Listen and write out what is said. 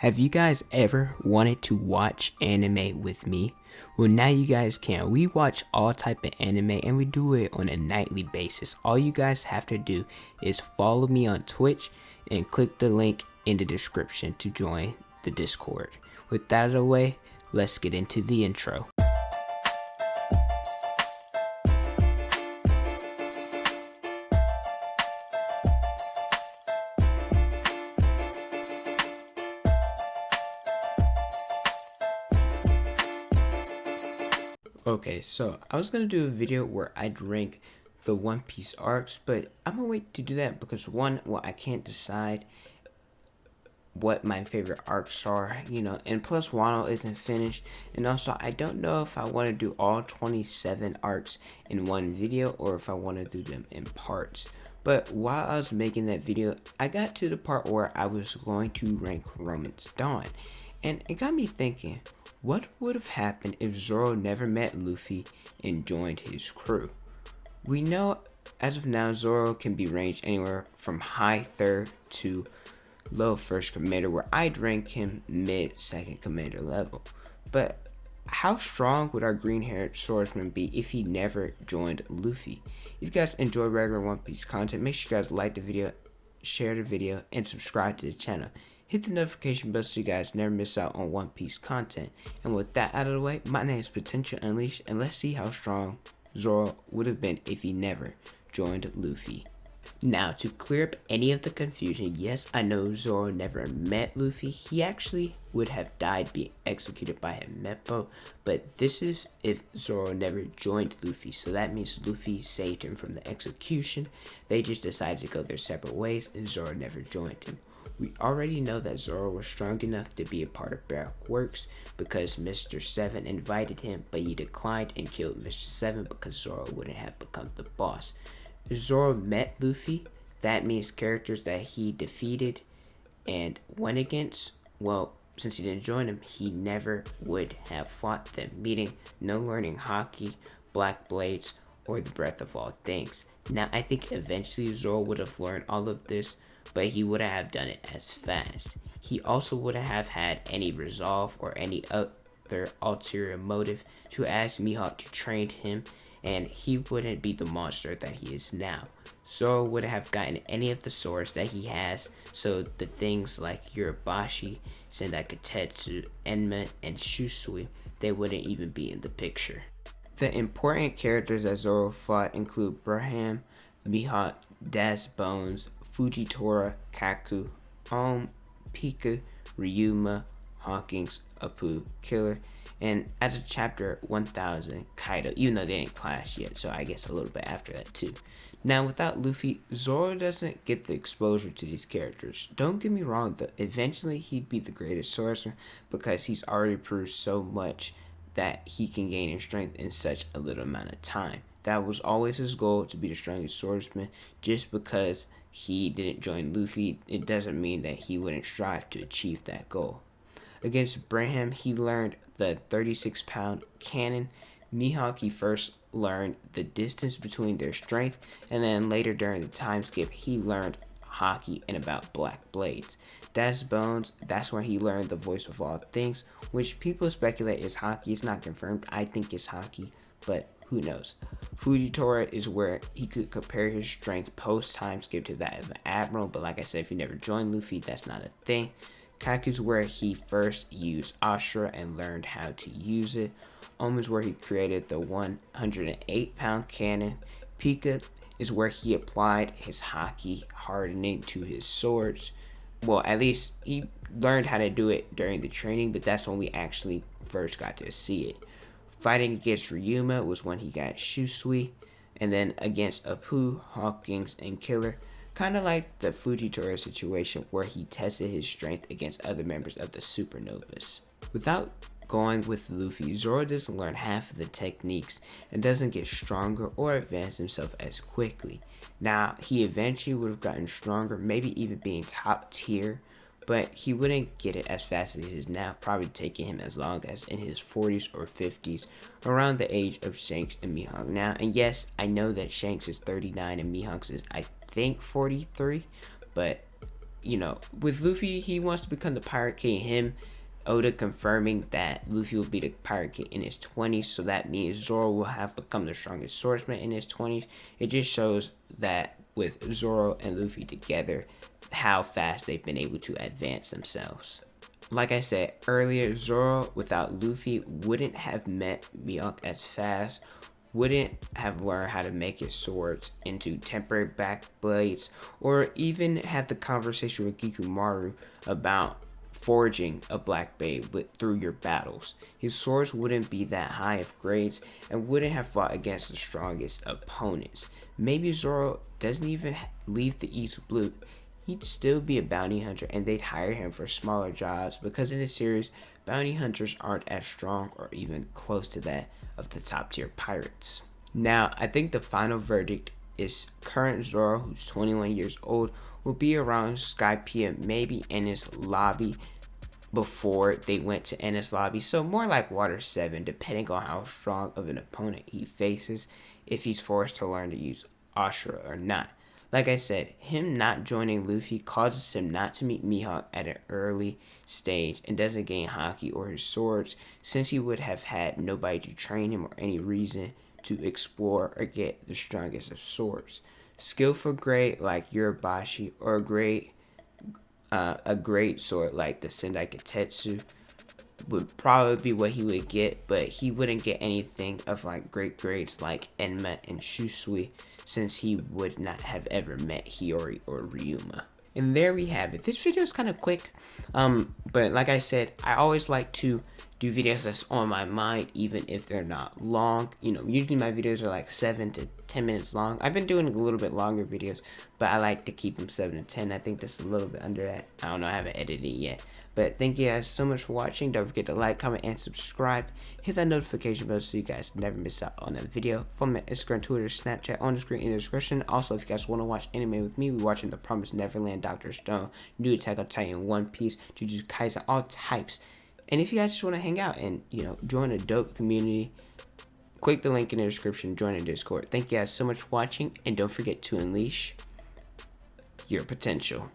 Have you guys ever wanted to watch anime with me? Well, now you guys can. We watch all type of anime and we do it on a nightly basis. All you guys have to do is follow me on Twitch and click the link in the description to join the Discord. With that out of the way, let's get into the intro. Okay, so I was gonna do a video where I'd rank the One Piece arcs, but I'm gonna wait to do that because one, well, I can't decide what my favorite arcs are, and plus Wano isn't finished, and also I don't know if I want to do all 27 arcs in one video or if I want to do them in parts. But while I was making that video, I got to the part where I was going to rank Roman's Dawn, and it got me thinking, what would have happened if Zoro never met Luffy and joined his crew? We know as of now Zoro can be ranged anywhere from high third to low first commander, where I'd rank him mid second commander level. But how strong would our green haired swordsman be if he never joined Luffy? If you guys enjoy regular One Piece content, make sure you guys like the video, share the video, and subscribe to the channel. Hit the notification bell so you guys never miss out on One Piece content. And with that out of the way, my name is Potential Unleashed, and let's see how strong Zoro would have been if he never joined Luffy. Now, to clear up any of the confusion, yes, I know Zoro never met Luffy. He actually would have died being executed by Himeppo, but this is if Zoro never joined Luffy, so that means Luffy saved him from the execution. They just decided to go their separate ways, and Zoro never joined him. We already know that Zoro was strong enough to be a part of Baroque Works because Mr. 7 invited him, but he declined and killed Mr. 7 because Zoro wouldn't have become the boss. If Zoro met Luffy, that means characters that he defeated and went against, well, since he didn't join him, he never would have fought them, meaning no learning Haki, Black Blades, or the Breath of All Things. Now, I think eventually Zoro would have learned all of this, but he wouldn't have done it as fast. He also wouldn't have had any resolve or any other ulterior motive to ask Mihawk to train him, and he wouldn't be the monster that he is now. Zoro wouldn't have gotten any of the swords that he has, so the things like Urabashi, Sendaikatetsu, Enma, and Shusui, they wouldn't even be in the picture. The important characters that Zoro fought include Braham, Mihawk, Das Bones, Fujitora, Kaku, Pika, Ryuma, Hawkins, Apu, Killer, and as of chapter 1000, Kaido, even though they didn't clash yet, so I guess a little bit after that too. Now, without Luffy, Zoro doesn't get the exposure to these characters. Don't get me wrong though, eventually he'd be the greatest swordsman because he's already proved so much that he can gain in strength in such a little amount of time. That was always his goal, to be the strongest swordsman. Just because he didn't join Luffy, it doesn't mean that he wouldn't strive to achieve that goal. Against Braham, he learned the 36-pound cannon. Mihawk, he first learned the distance between their strength, and then later during the time skip, he learned Haki and about Black Blades. Das Bones, that's where he learned the Voice of All Things, which people speculate is Haki. It's not confirmed. I think it's Haki, but who knows. Fujitora is where he could compare his strength post time skip to that of an admiral, but like I said, if you never joined Luffy, that's not a thing. Kaku's where he first used Ashura and learned how to use it. Is where he created the 108-pound cannon. Pika is where he applied his Haki hardening to his swords. Well, at least he learned how to do it during the training, but that's when we actually first got to see it. Fighting against Ryuma was when he got Shusui, and then against Apu, Hawkins, and Killer, kind of like the Fujitora situation where he tested his strength against other members of the Supernovas. Without going with Luffy, Zoro doesn't learn half of the techniques and doesn't get stronger or advance himself as quickly. Now, he eventually would have gotten stronger, maybe even being top tier, but he wouldn't get it as fast as he is now, probably taking him as long as in his 40s or 50s, around the age of Shanks and Mihawk now. And yes, I know that Shanks is 39 and Mihawk is, I think, 43, but with Luffy, he wants to become the Pirate King. Him, Oda confirming that Luffy will be the Pirate King in his 20s, so that means Zoro will have become the strongest swordsman in his 20s. It just shows that with Zoro and Luffy together, how fast they've been able to advance themselves. Like I said earlier, Zoro without Luffy wouldn't have met Mihawk as fast, wouldn't have learned how to make his swords into temporary back blades, or even have the conversation with Gikumaru about forging a black blade through your battles. His swords wouldn't be that high of grades and wouldn't have fought against the strongest opponents. Maybe Zoro doesn't even leave the East Blue. He'd still be a bounty hunter and they'd hire him for smaller jobs because in the series, bounty hunters aren't as strong or even close to that of the top tier pirates. Now, I think the final verdict is current Zoro, who's 21 years old, will be around Skypiea, maybe Enies Lobby before they went to Enies Lobby. So more like Water 7, depending on how strong of an opponent he faces, if he's forced to learn to use Ashura or not. Like I said, him not joining Luffy causes him not to meet Mihawk at an early stage and doesn't gain Haki or his swords, since he would have had nobody to train him or any reason to explore or get the strongest of swords. Skillful grade like Urabashi or a great sword like the Sendai Katetsu would probably be what he would get, but he wouldn't get anything of like great grades like Enma and Shusui, since he would not have ever met Hiyori or Ryuma. And there we have it. This video is kind of quick, but like I said, I always like to do videos that's on my mind, even if they're not long. Usually my videos are like 7 to 10 minutes long. I've been doing a little bit longer videos, but I like to keep them 7 to 10. I think this is a little bit under that. I don't know, I haven't edited it yet. But thank you guys so much for watching. Don't forget to like, comment, and subscribe. Hit that notification bell so you guys never miss out on a video. Follow me on Instagram, Twitter, Snapchat on the screen in the description. Also, if you guys want to watch anime with me, we're watching The Promised Neverland, Dr. Stone, New Attack on Titan, One Piece, Jujutsu Kaisen, all types. And if you guys just want to hang out and, join a dope community, click the link in the description, join the Discord. Thank you guys so much for watching, and don't forget to unleash your potential.